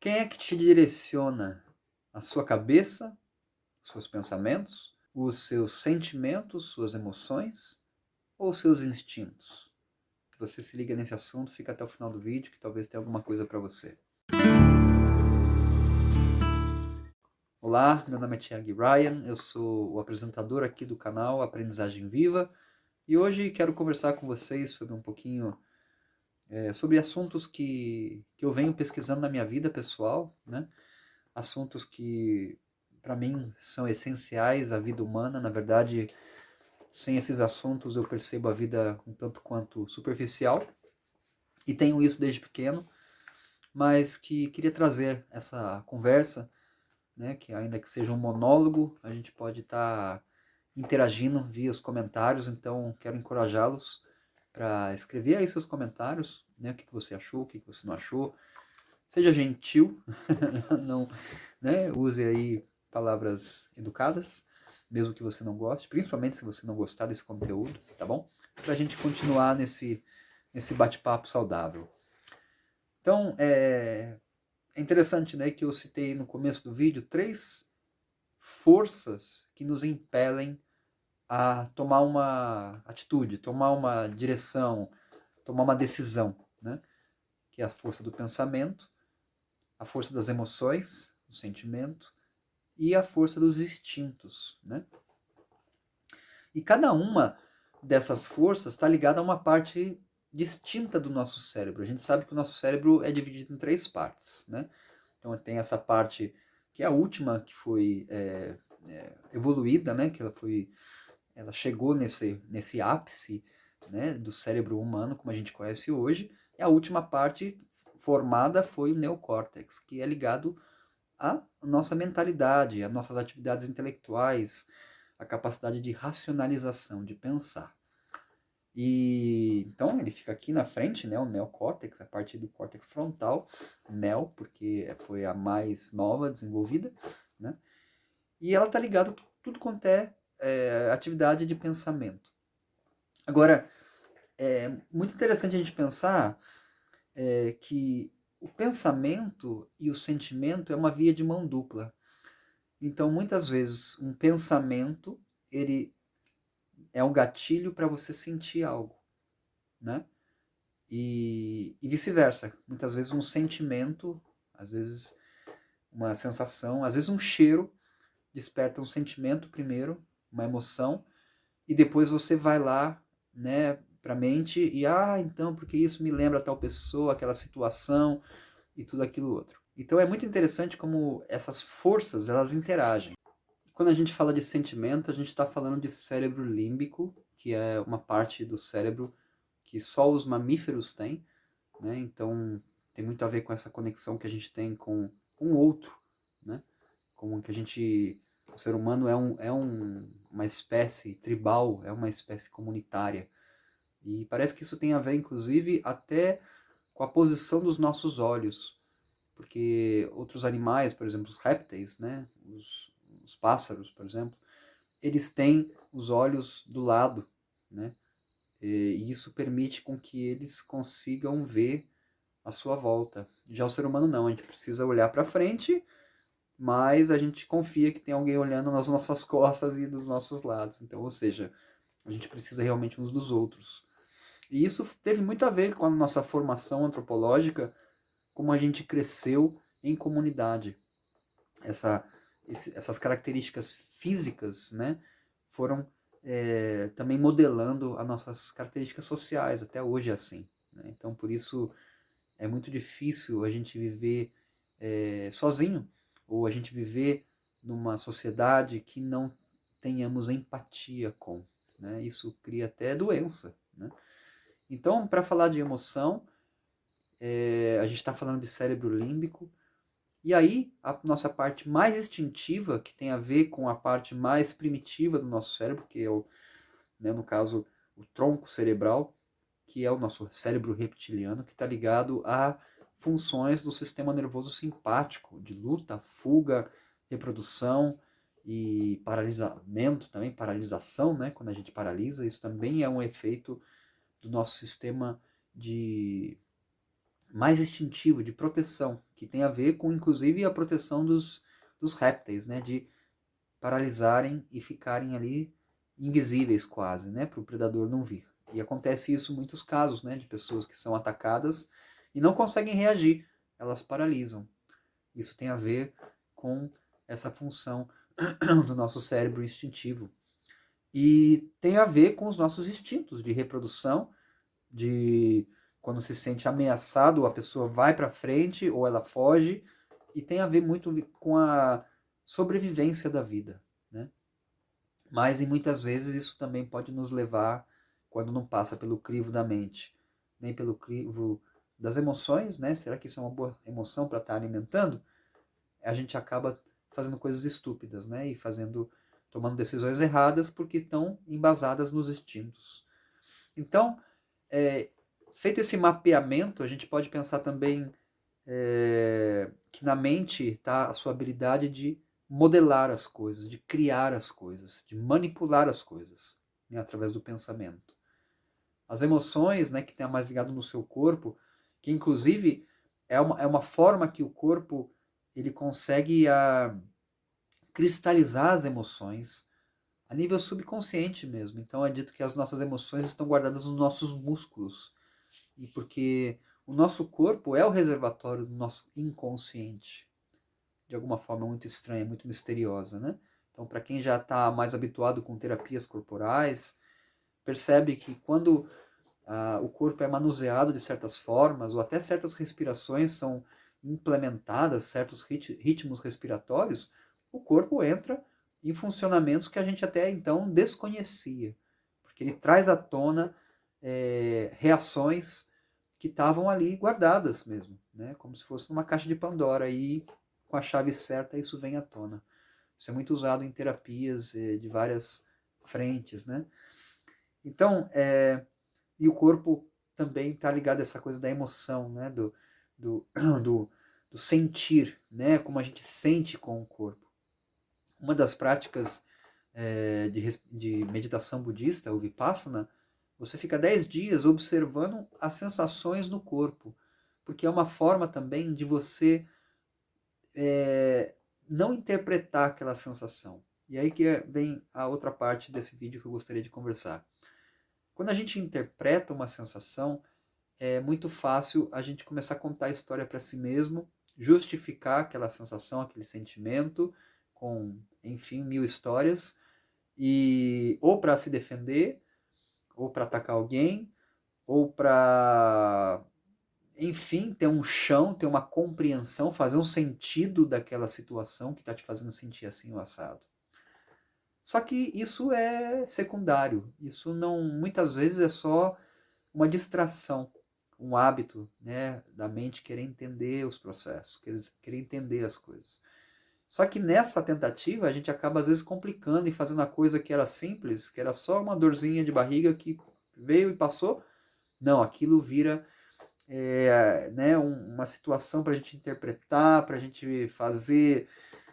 Quem é que te direciona? A sua cabeça, seus pensamentos, os seus sentimentos, suas emoções ou os seus instintos? Se você se liga nesse assunto, fica até o final do vídeo que talvez tenha alguma coisa para você. Olá, meu nome é Thiago Ryan, eu sou o apresentador aqui do canal Aprendizagem Viva e hoje quero conversar com vocês sobre um pouquinho sobre assuntos que eu venho pesquisando na minha vida pessoal, né? Assuntos que para mim são essenciais à vida humana. Na verdade, sem esses assuntos eu percebo a vida um tanto quanto superficial e tenho isso desde pequeno, mas que queria trazer essa conversa, né, que ainda que seja um monólogo, a gente pode estar interagindo via os comentários, então quero encorajá-los para escrever aí seus comentários, né, o que você achou, o que você não achou. Seja gentil, não, né, use aí palavras educadas, mesmo que você não goste, principalmente se você não gostar desse conteúdo, tá bom? Para a gente continuar nesse bate-papo saudável. Então, é interessante, né, que eu citei no começo do vídeo 3 forças que nos impelem a tomar uma atitude, tomar uma direção, tomar uma decisão, né? Que é a força do pensamento, a força das emoções, do sentimento e a força dos instintos, né? E cada uma dessas forças está ligada a uma parte distinta do nosso cérebro. A gente sabe que o nosso cérebro é dividido em 3 partes, né? Então tem essa parte que é a última que foi evoluída, né? Que ela chegou nesse ápice, né, do cérebro humano como a gente conhece hoje. E a última parte formada foi o neocórtex, que é ligado à nossa mentalidade, às nossas atividades intelectuais, a capacidade de racionalização, de pensar. E então ele fica aqui na frente, né, o neocórtex, a partir do córtex frontal, neo, porque foi a mais nova desenvolvida, né? E ela está ligada a tudo quanto é atividade de pensamento. Agora, é muito interessante a gente pensar que o pensamento e o sentimento é uma via de mão dupla. Então, muitas vezes, um pensamento ele é um gatilho para você sentir algo, né? E vice-versa. Muitas vezes um sentimento, às vezes uma sensação, às vezes um cheiro desperta um sentimento primeiro, uma emoção, e depois você vai lá, né, para a mente e então porque isso me lembra tal pessoa, aquela situação e tudo aquilo outro. Então é muito interessante como essas forças elas interagem. Quando a gente fala de sentimento, a gente está falando de cérebro límbico, que é uma parte do cérebro que só os mamíferos têm, né? Então tem muito a ver com essa conexão que a gente tem com o outro, né? Como que o ser humano uma espécie tribal, é uma espécie comunitária. E parece que isso tem a ver, inclusive, até com a posição dos nossos olhos. Porque outros animais, por exemplo, os répteis, né? Os pássaros, por exemplo, eles têm os olhos do lado, né? E isso permite com que eles consigam ver a sua volta. Já o ser humano não, a gente precisa olhar para frente, mas a gente confia que tem alguém olhando nas nossas costas e dos nossos lados. Então, ou seja, a gente precisa realmente uns dos outros. E isso teve muito a ver com a nossa formação antropológica, como a gente cresceu em comunidade. Essas características físicas, né, foram também modelando as nossas características sociais. Até hoje é assim, né? Então, por isso é muito difícil a gente viver sozinho, ou a gente viver numa sociedade que não tenhamos empatia com, né? Isso cria até doença, né? Então, para falar de emoção, a gente está falando de cérebro límbico, e aí a nossa parte mais instintiva, que tem a ver com a parte mais primitiva do nosso cérebro, que é né, no caso, o tronco cerebral, que é o nosso cérebro reptiliano, que está ligado a funções do sistema nervoso simpático, de luta, fuga, reprodução e paralisamento também, paralisação, né? Quando a gente paralisa, isso também é um efeito do nosso sistema de mais instintivo, de proteção, que tem a ver com, inclusive, a proteção dos répteis, né? De paralisarem e ficarem ali invisíveis quase, né? Para o predador não vir. E acontece isso em muitos casos, né? De pessoas que são atacadas e não conseguem reagir, elas paralisam. Isso tem a ver com essa função do nosso cérebro instintivo. E tem a ver com os nossos instintos de reprodução, de quando se sente ameaçado, a pessoa vai para frente ou ela foge, e tem a ver muito com a sobrevivência da vida, né? Mas, e muitas vezes, isso também pode nos levar, quando não passa pelo crivo da mente, nem pelo crivo das emoções, né? Será que isso é uma boa emoção para estar alimentando? A gente acaba fazendo coisas estúpidas, né? E tomando decisões erradas porque estão embasadas nos instintos. Então, feito esse mapeamento, a gente pode pensar também que na mente está a sua habilidade de modelar as coisas, de criar as coisas, de manipular as coisas, né, através do pensamento. As emoções, né, que tem mais ligado no seu corpo, que inclusive é uma forma que o corpo ele consegue cristalizar as emoções a nível subconsciente mesmo. Então é dito que as nossas emoções estão guardadas nos nossos músculos. E porque o nosso corpo é o reservatório do nosso inconsciente. De alguma forma muito estranha, muito misteriosa, né? Então, para quem já está mais habituado com terapias corporais, percebe que quando o corpo é manuseado de certas formas, ou até certas respirações são implementadas, certos ritmos respiratórios, o corpo entra em funcionamentos que a gente até então desconhecia, porque ele traz à tona reações que estavam ali guardadas mesmo, né? Como se fosse uma caixa de Pandora, e com a chave certa isso vem à tona. Isso é muito usado em terapias de várias frentes, né? Então, e o corpo também está ligado a essa coisa da emoção, né? Do, do, do sentir, né? Como a gente sente com o corpo. Uma das práticas de meditação budista, o Vipassana, você fica 10 dias observando as sensações no corpo, porque é uma forma também de você não interpretar aquela sensação. E aí que vem a outra parte desse vídeo que eu gostaria de conversar. Quando a gente interpreta uma sensação, é muito fácil a gente começar a contar a história para si mesmo, justificar aquela sensação, aquele sentimento, com, enfim, mil histórias, e ou para se defender, ou para atacar alguém, ou para, enfim, ter um chão, ter uma compreensão, fazer um sentido daquela situação que está te fazendo sentir assim o assado. Só que isso é secundário, isso não, muitas vezes é só uma distração, um hábito, né, da mente querer entender os processos, querer entender as coisas. Só que nessa tentativa a gente acaba às vezes complicando e fazendo a coisa que era simples, que era só uma dorzinha de barriga que veio e passou. Não, aquilo vira né, uma situação para a gente interpretar, para a gente fazer,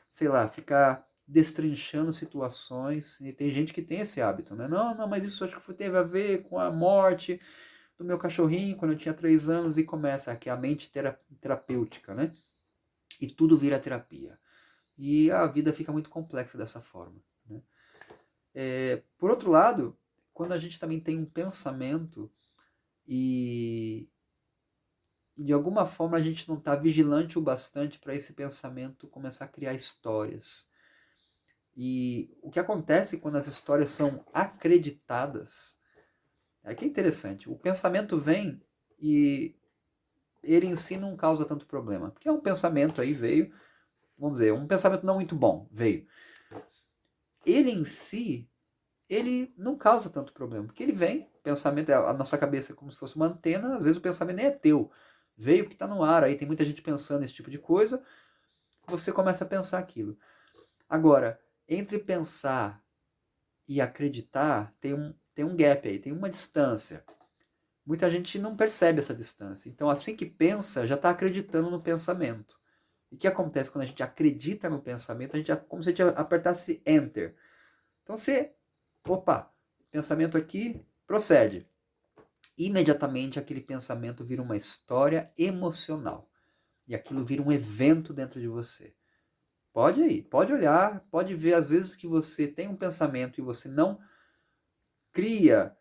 sei lá, ficar destrinchando situações. E tem gente que tem esse hábito, né? Não, não, mas isso acho que teve a ver com a morte do meu cachorrinho quando eu tinha 3 anos, e começa aqui a mente terapêutica, né? E tudo vira terapia. E a vida fica muito complexa dessa forma, né? Por outro lado, quando a gente também tem um pensamento e de alguma forma a gente não está vigilante o bastante para esse pensamento começar a criar histórias. E o que acontece quando as histórias são acreditadas é que é interessante. O pensamento vem e ele em si não causa tanto problema. Porque é um pensamento aí, veio, vamos dizer, um pensamento não muito bom, veio. Ele em si, ele não causa tanto problema. Porque ele vem, pensamento, a nossa cabeça é como se fosse uma antena, às vezes o pensamento nem é teu. Veio porque está no ar, aí tem muita gente pensando esse tipo de coisa, você começa a pensar aquilo. Agora, entre pensar e acreditar, tem um gap aí, tem uma distância. Muita gente não percebe essa distância. Então, assim que pensa, já está acreditando no pensamento. E o que acontece quando a gente acredita no pensamento? A gente como se a gente apertasse Enter. Então, opa, pensamento aqui, procede. imediatamente aquele pensamento vira uma história emocional. E aquilo vira um evento dentro de você. Pode ir, pode olhar, pode ver às vezes que você tem um pensamento e você não cria,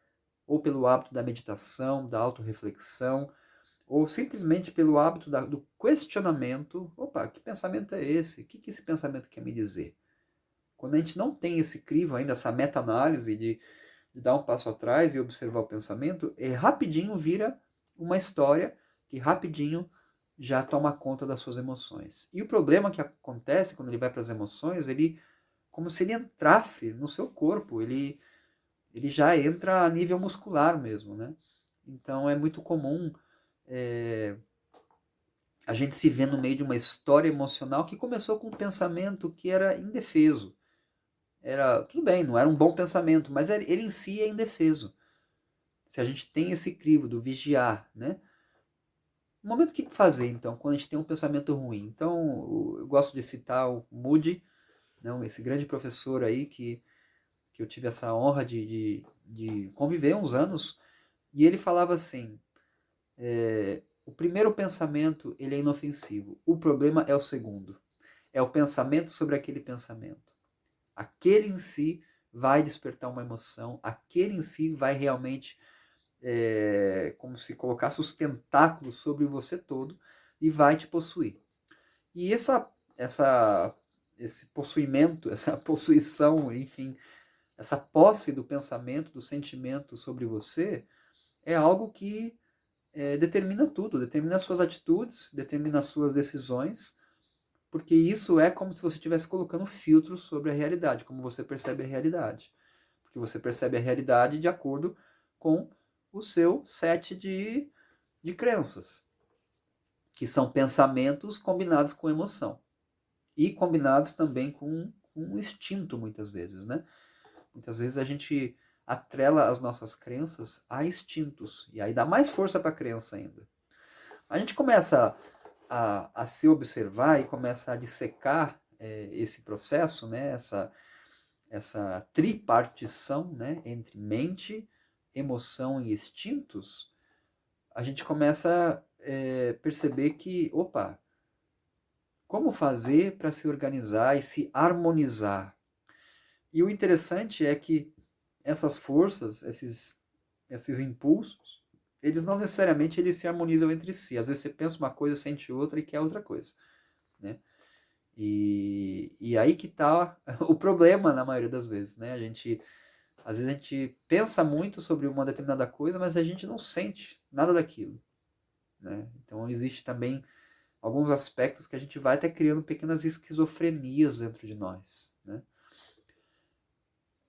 ou pelo hábito da meditação, da autorreflexão, ou simplesmente pelo hábito do questionamento. Opa, que pensamento é esse? O que esse pensamento quer me dizer? Quando a gente não tem esse crivo ainda, essa meta-análise de dar um passo atrás e observar o pensamento, rapidinho vira uma história que rapidinho já toma conta das suas emoções. E o problema que acontece quando ele vai para as emoções, ele como se ele entrasse no seu corpo, ele já entra a nível muscular mesmo, né? Então é muito comum a gente se ver no meio de uma história emocional que começou com um pensamento que era indefeso. Tudo bem, não era um bom pensamento, mas ele em si é indefeso. Se a gente tem esse crivo do vigiar, né? No momento, o que fazer, então, quando a gente tem um pensamento ruim? Então, eu gosto de citar o Moody, não, esse grande professor aí que eu tive essa honra de conviver uns anos, e ele falava assim, o primeiro pensamento ele é inofensivo, o problema é o segundo, é o pensamento sobre aquele pensamento. Aquele em si vai despertar uma emoção, aquele em si vai realmente, como se colocasse os tentáculos sobre você todo e vai te possuir. E esse possuimento, essa possuição, enfim, essa posse do pensamento, do sentimento sobre você, é algo que determina tudo, determina as suas atitudes, determina as suas decisões, porque isso é como se você estivesse colocando filtros sobre a realidade, como você percebe a realidade. Porque você percebe a realidade de acordo com o seu set de crenças, que são pensamentos combinados com emoção. E combinados também com um instinto, muitas vezes, né? Muitas vezes a gente atrela as nossas crenças a instintos, e aí dá mais força para a crença ainda. A gente começa a se observar e começa a dissecar esse processo, né? Essa tripartição, né? Entre mente, emoção e instintos, a gente começa a perceber que, opa, como fazer para se organizar e se harmonizar? E o interessante é que essas forças, esses impulsos, eles não necessariamente eles se harmonizam entre si. Às vezes você pensa uma coisa, sente outra e quer outra coisa, né? E aí que está o problema na maioria das vezes, né? Às vezes a gente pensa muito sobre uma determinada coisa, mas a gente não sente nada daquilo, né? Então existe também alguns aspectos que a gente vai até criando pequenas esquizofrenias dentro de nós, né?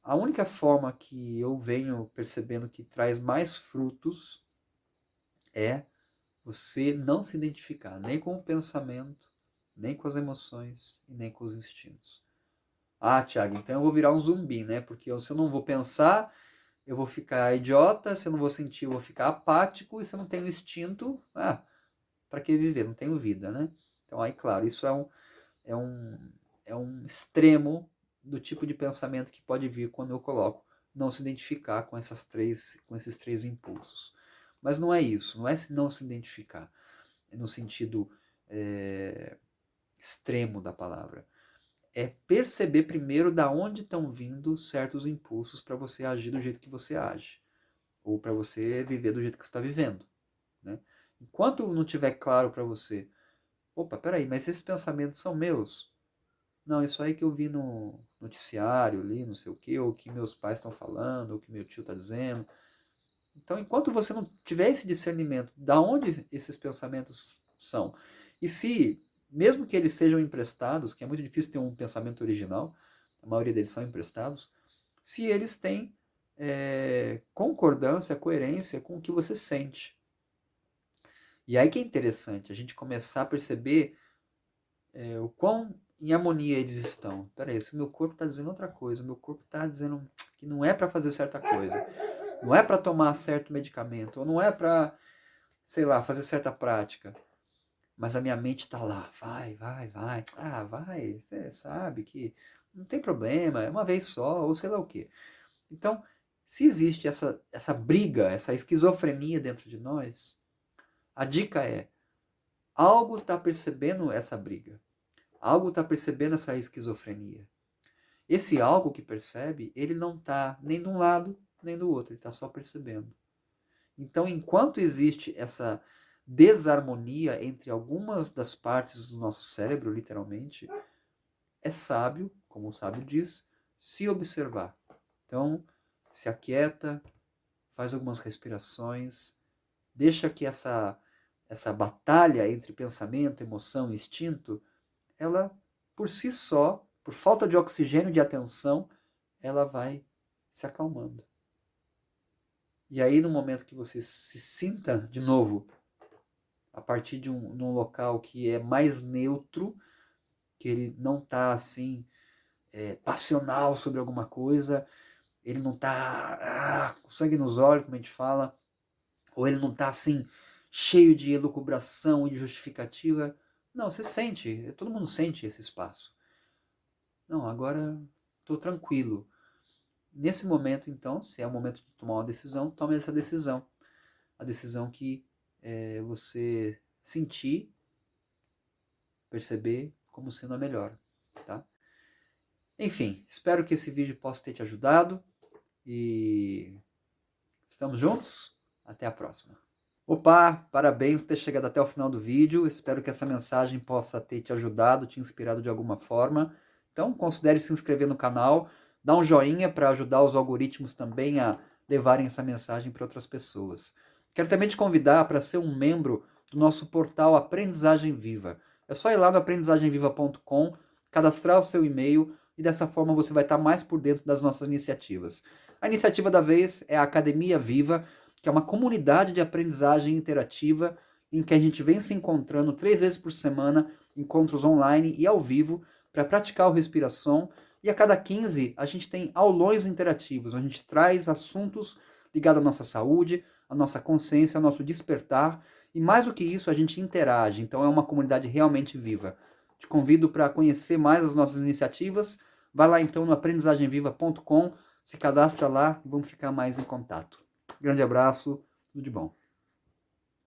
A única forma que eu venho percebendo que traz mais frutos é você não se identificar nem com o pensamento, nem com as emoções e nem com os instintos. Ah, Thiago, então eu vou virar um zumbi, né? Porque se eu não vou pensar, eu vou ficar idiota, se eu não vou sentir, eu vou ficar apático, e se eu não tenho instinto, para que viver? Não tenho vida, né? Então aí, claro, isso é um, é um extremo do tipo de pensamento que pode vir quando eu coloco não se identificar com esses três impulsos. Mas não é isso, não é não se identificar, é no sentido extremo da palavra. É perceber primeiro da onde estão vindo certos impulsos para você agir do jeito que você age, ou para você viver do jeito que você está vivendo, né? Enquanto não tiver claro para você, opa, peraí, mas esses pensamentos são meus? Não, isso aí que eu vi no noticiário ali, não sei o que, ou que meus pais estão falando, ou que meu tio está dizendo. Então, enquanto você não tiver esse discernimento da onde esses pensamentos são, e se, mesmo que eles sejam emprestados, que é muito difícil ter um pensamento original, a maioria deles são emprestados, se eles têm concordância, coerência com o que você sente. E aí que é interessante a gente começar a perceber o quão em harmonia eles estão. Peraí, se o meu corpo está dizendo outra coisa, o meu corpo está dizendo que não é para fazer certa coisa, não é para tomar certo medicamento, ou não é para, sei lá, fazer certa prática, mas a minha mente está lá, vai, vai, vai, vai, você sabe que não tem problema, é uma vez só, ou sei lá o quê. Então, Se existe essa briga, essa esquizofrenia dentro de nós, a dica é, algo está percebendo essa briga. Algo está percebendo essa esquizofrenia. Esse algo que percebe, ele não está nem de um lado, nem do outro, ele está só percebendo. Então, enquanto existe essa desarmonia entre algumas das partes do nosso cérebro, literalmente, é sábio, como o sábio diz, se observar. Então, se aquieta, faz algumas respirações, deixa que essa batalha entre pensamento, emoção e instinto, ela, por si só, por falta de oxigênio de atenção, ela vai se acalmando. E aí, no momento que você se sinta, de novo, a partir de um local que é mais neutro, que ele não está assim, passional sobre alguma coisa, ele não está com sangue nos olhos, como a gente fala, ou ele não está assim, cheio de elucubração e de justificativa. Não, você sente, todo mundo sente esse espaço. Não, agora estou tranquilo. Nesse momento, então, se é o momento de tomar uma decisão, tome essa decisão. A decisão que você sentir, perceber como sendo a melhor, tá? Enfim, espero que esse vídeo possa ter te ajudado e estamos juntos? Até a próxima. Opa, parabéns por ter chegado até o final do vídeo. Espero que essa mensagem possa ter te ajudado, te inspirado de alguma forma. Então, considere se inscrever no canal, dá um joinha para ajudar os algoritmos também a levarem essa mensagem para outras pessoas. Quero também te convidar para ser um membro do nosso portal Aprendizagem Viva. É só ir lá no aprendizagemviva.com, cadastrar o seu e-mail e dessa forma você vai estar mais por dentro das nossas iniciativas. A iniciativa da vez é a Academia Viva, que é uma comunidade de aprendizagem interativa em que a gente vem se encontrando 3 vezes por semana, encontros online e ao vivo, para praticar o respiração. E a cada 15 a gente tem aulões interativos, onde a gente traz assuntos ligados à nossa saúde, à nossa consciência, ao nosso despertar. E mais do que isso, a gente interage. Então é uma comunidade realmente viva. Te convido para conhecer mais as nossas iniciativas. Vai lá então no aprendizagemviva.com, se cadastra lá e vamos ficar mais em contato. Grande abraço, tudo de bom.